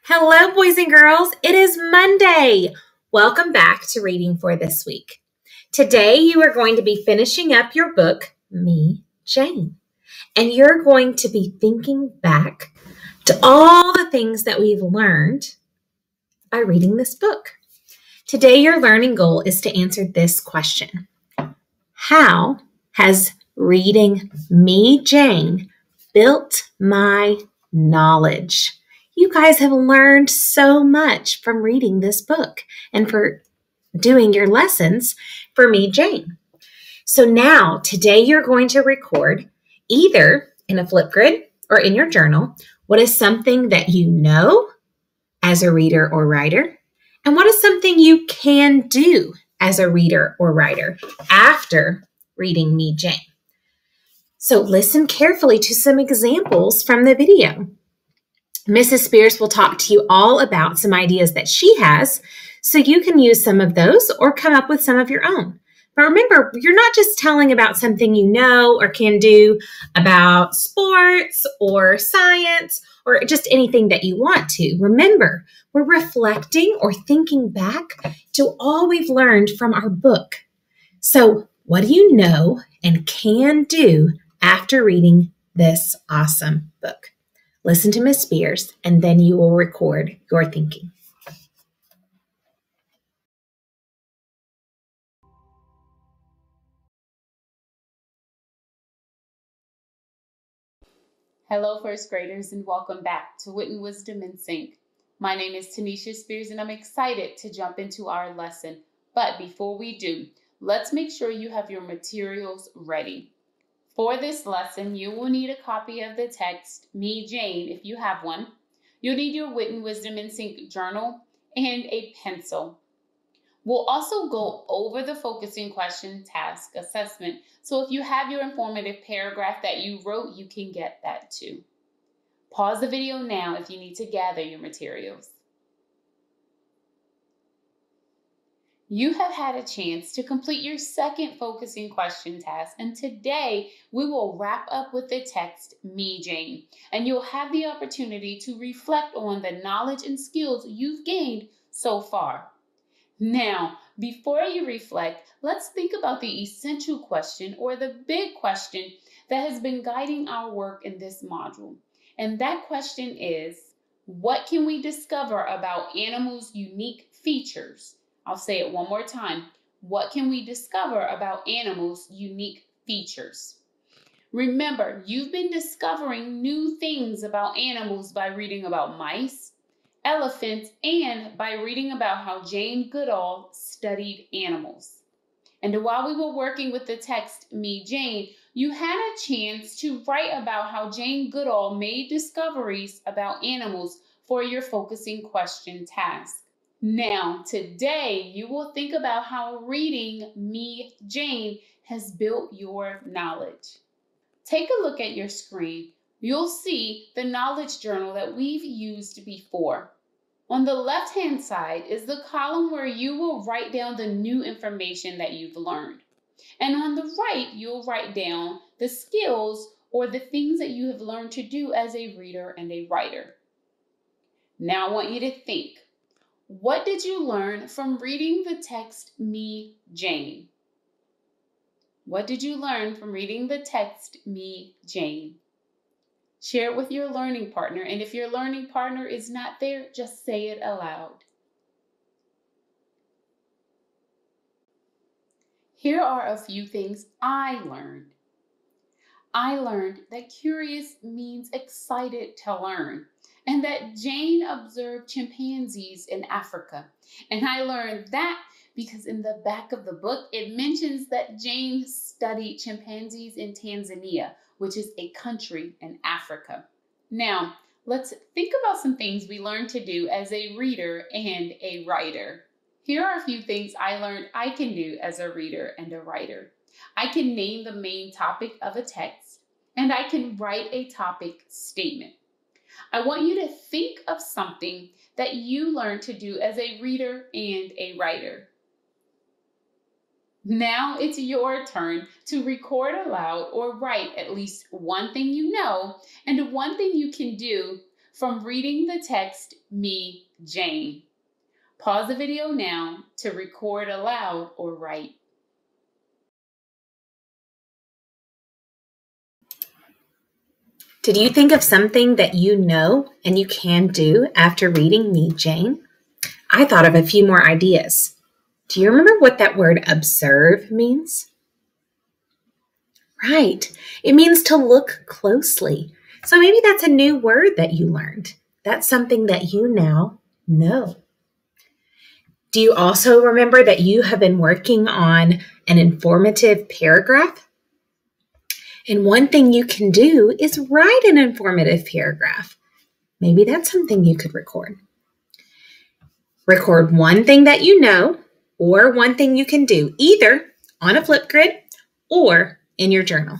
Hello, boys and girls. It is Monday. Welcome back to Reading for this week. Today, you are going to be finishing up your book, Me, Jane. And you're going to be thinking back to all the things that we've learned by reading this book. Today, your learning goal is to answer this question. How has reading Me, Jane built my knowledge? You guys have learned so much from reading this book and for doing your lessons for Me, Jane. So now, today you're going to record either in a Flipgrid or in your journal what is something that you know as a reader or writer, and what is something you can do as a reader or writer after reading Me, Jane. So listen carefully to some examples from the video. Mrs. Spears will talk to you all about some ideas that she has, so you can use some of those or come up with some of your own. But remember, you're not just telling about something you know or can do about sports or science or just anything that you want to. Remember, we're reflecting or thinking back to all we've learned from our book. So what do you know and can do after reading this awesome book? Listen to Miss Spears, and then you will record your thinking. Hello, first graders, and welcome back to Wit and Wisdom in Sync. My name is Tanisha Spears, and I'm excited to jump into our lesson. But before we do, let's make sure you have your materials ready. For this lesson, you will need a copy of the text, Me, Jane, if you have one. You'll need your Wit and Wisdom in Sync journal and a pencil. We'll also go over the focusing question task assessment. So if you have your informative paragraph that you wrote, you can get that too. Pause the video now if you need to gather your materials. You have had a chance to complete your second focusing question task, and today we will wrap up with the text, Me, Jane, and you'll have the opportunity to reflect on the knowledge and skills you've gained so far. Now, before you reflect, let's think about the essential question or the big question that has been guiding our work in this module. And that question is, what can we discover about animals' unique features? I'll say it one more time. What can we discover about animals' unique features? Remember, you've been discovering new things about animals by reading about mice, elephants, and by reading about how Jane Goodall studied animals. And while we were working with the text, Me, Jane, you had a chance to write about how Jane Goodall made discoveries about animals for your focusing question task. Now, today, you will think about how reading Me, Jane has built your knowledge. Take a look at your screen. You'll see the knowledge journal that we've used before. On the left-hand side is the column where you will write down the new information that you've learned. And on the right, you'll write down the skills or the things that you have learned to do as a reader and a writer. Now I want you to think. What did you learn from reading the text, Me, Jane? What did you learn from reading the text, Me, Jane? Share it with your learning partner, and if your learning partner is not there, just say it aloud. Here are a few things I learned. I learned that curious means excited to learn, and that Jane observed chimpanzees in Africa. And I learned that because in the back of the book, it mentions that Jane studied chimpanzees in Tanzania, which is a country in Africa. Now, let's think about some things we learned to do as a reader and a writer. Here are a few things I learned I can do as a reader and a writer. I can name the main topic of a text, and I can write a topic statement. I want you to think of something that you learned to do as a reader and a writer. Now it's your turn to record aloud or write at least one thing you know and one thing you can do from reading the text, Me, Jane. Pause the video now to record aloud or write. Did you think of something that you know and you can do after reading Me, Jane? I thought of a few more ideas. Do you remember what that word observe means? Right. It means to look closely. So maybe that's a new word that you learned. That's something that you now know. Do you also remember that you have been working on an informative paragraph? And one thing you can do is write an informative paragraph. Maybe that's something you could record. Record one thing that you know or one thing you can do, either on a Flipgrid or in your journal.